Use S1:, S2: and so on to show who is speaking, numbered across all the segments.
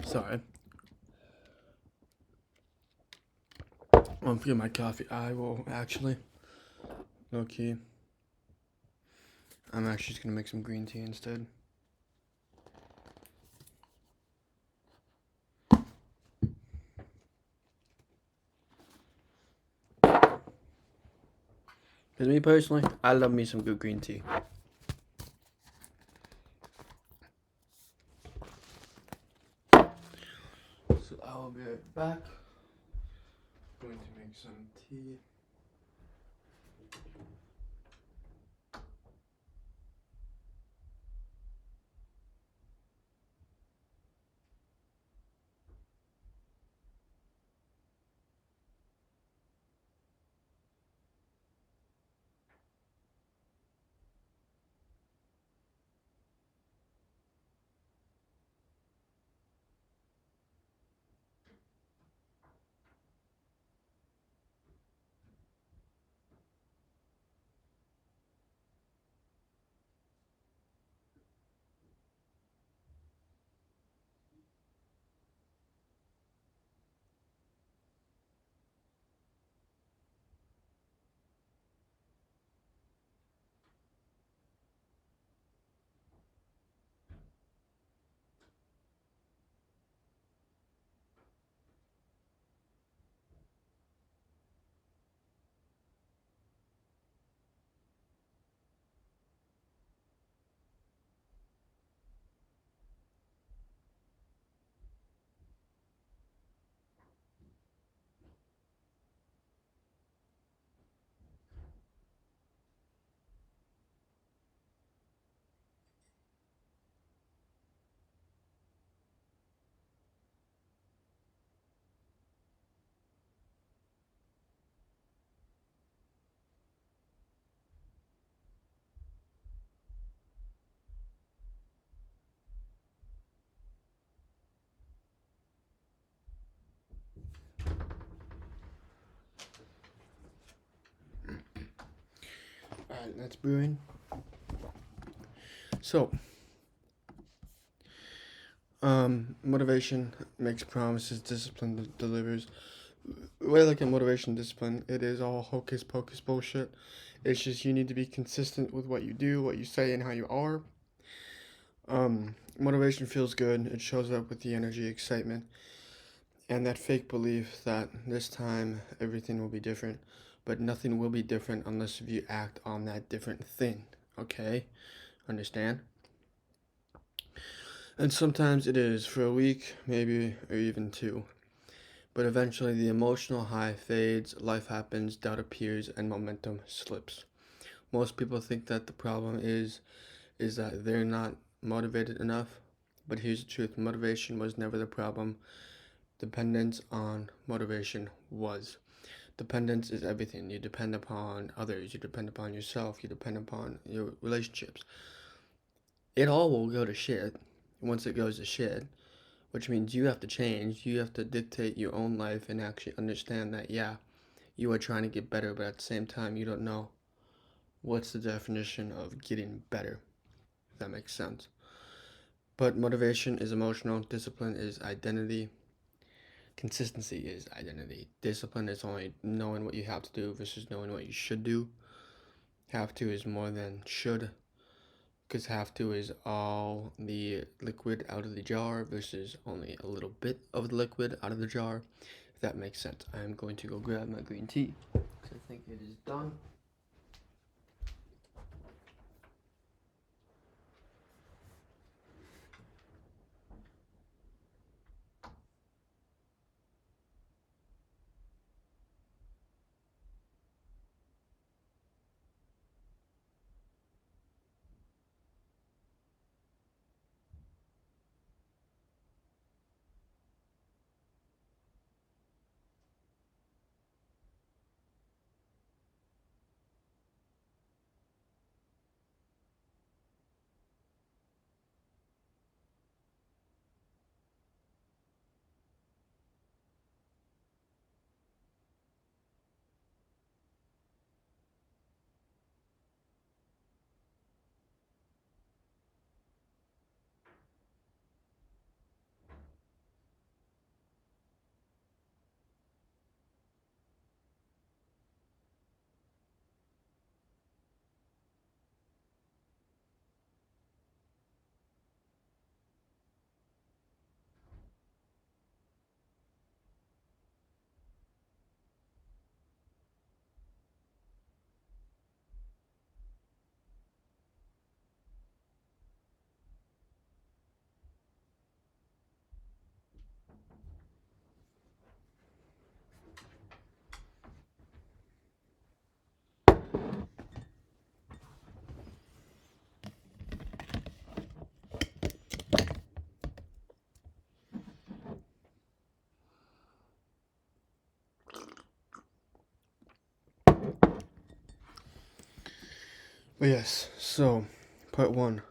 S1: Sorry. I'm feeling my coffee. I will actually, low key, I'm actually just gonna make some green tea instead. Because me personally, I love me some good green tea. So I will be right back. I'm going to make some tea. Alright, that's brewing. So, motivation makes promises, discipline delivers. The way I look at motivation and discipline, it is all hocus pocus bullshit. It's just you need to be consistent with what you do, what you say, and how you are. Motivation feels good. It shows up with the energy, excitement, and that fake belief that this time everything will be different. But nothing will be different unless if you act on that different thing. Okay? Understand? And sometimes it is for a week, maybe, or even two. But eventually the emotional high fades, life happens, doubt appears, and momentum slips. Most people think that the problem is that they're not motivated enough. But here's the truth, motivation was never the problem. Dependence on motivation was. Dependence is everything. You depend upon others, you depend upon yourself, you depend upon your relationships. It all will go to shit once it goes to shit, which means you have to change. You have to dictate your own life and actually understand that, yeah, you are trying to get better, but at the same time, you don't know what's the definition of getting better, if that makes sense. But motivation is emotional, discipline is identity, consistency is identity. Discipline is only knowing what you have to do versus knowing what you should do. Have to is more than should, because have to is all the liquid out of the jar versus only a little bit of the liquid out of the jar, if that makes sense. I'm going to go grab my green tea because I think it is done. Yes, so part one.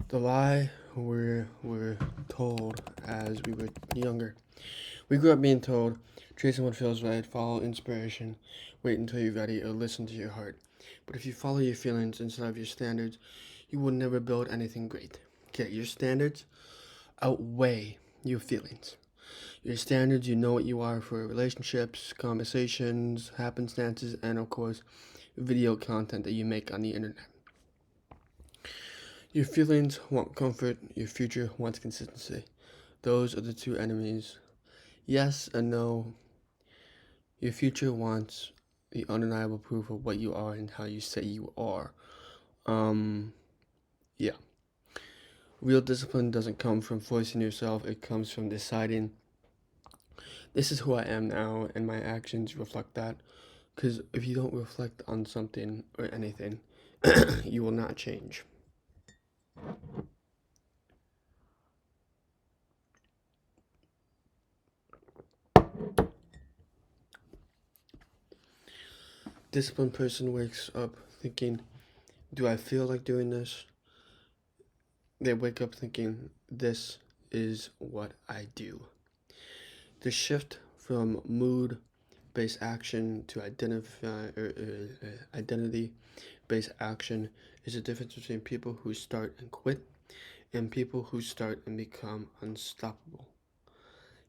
S1: The lie we were told as we were younger. We grew up being told, chase what feels right, follow inspiration, wait until you're ready, or listen to your heart. But if you follow your feelings instead of your standards, you will never build anything great. Okay, your standards outweigh your feelings. Your standards, you know what you are for relationships, conversations, happenstances, and of course, video content that you make on the internet. Your feelings want comfort, your future wants consistency. Those are the two enemies. Yes and no. Your future wants the undeniable proof of what you are and how you say you are. Yeah. Real discipline doesn't come from forcing yourself, it comes from deciding this is who I am now and my actions reflect that. Because if you don't reflect on something or anything, you will not change. Disciplined person wakes up thinking, do I feel like doing this? They wake up thinking, this is what I do. The shift from mood based action to identity based action is the difference between people who start and quit and people who start and become unstoppable.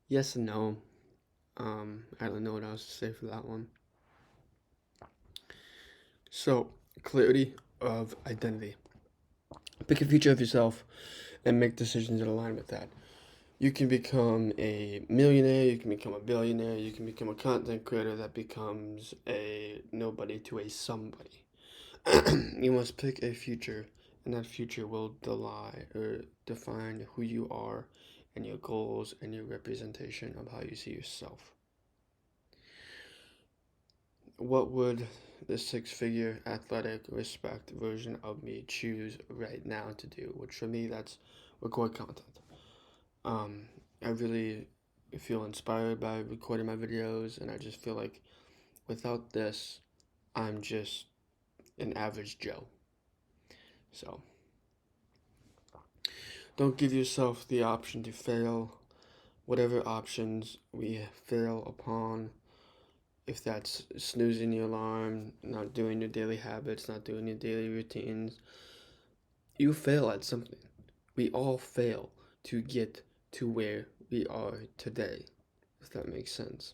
S1: Yes and no. I don't know what else to say for that one. So, clarity of identity. Pick a future of yourself and make decisions that align with that. You can become a millionaire, you can become a billionaire, you can become a content creator that becomes a nobody to a somebody. You must pick a future, and that future will define who you are and your goals and your representation of how you see yourself. What would the six-figure athletic respect version of me choose right now to do? Which for me, that's record content. I really feel inspired by recording my videos, and I just feel like without this, I'm just an average Joe. So, don't give yourself the option to fail. Whatever options we fail upon, if that's snoozing your alarm, not doing your daily habits, not doing your daily routines, you fail at something. We all fail to get to where we are today, if that makes sense.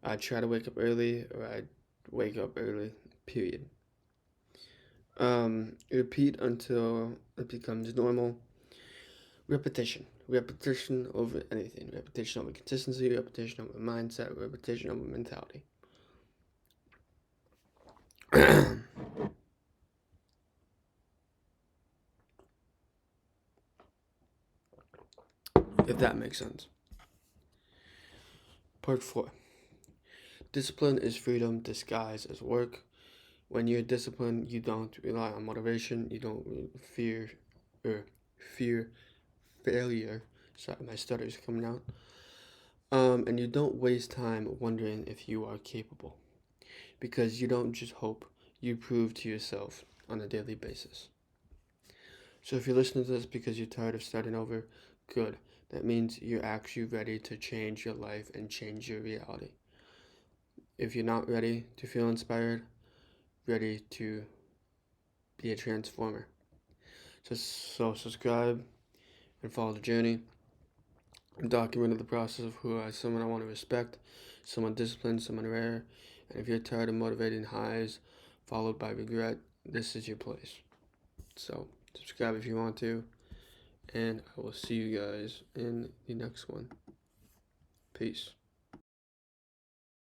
S1: I try to wake up early, or I wake up early, period. Repeat until it becomes normal. Repetition. Repetition over anything. Repetition over consistency, repetition over mindset, repetition over mentality. If that makes sense. Part 4. Discipline is freedom disguised as work. When you're disciplined, you don't rely on motivation, you don't fear failure. Sorry, my stutter's coming out. And you don't waste time wondering if you are capable. Because you don't just hope, you prove to yourself on a daily basis. So if you're listening to this because you're tired of starting over, good. That means you're actually ready to change your life and change your reality. If you're not ready to feel inspired, ready to be a transformer. So subscribe and follow the journey. Document the process of who I someone I want to respect, someone disciplined, someone rare. And if you're tired of motivating highs followed by regret, this is your place. So subscribe if you want to, and I will see you guys in the next one. Peace.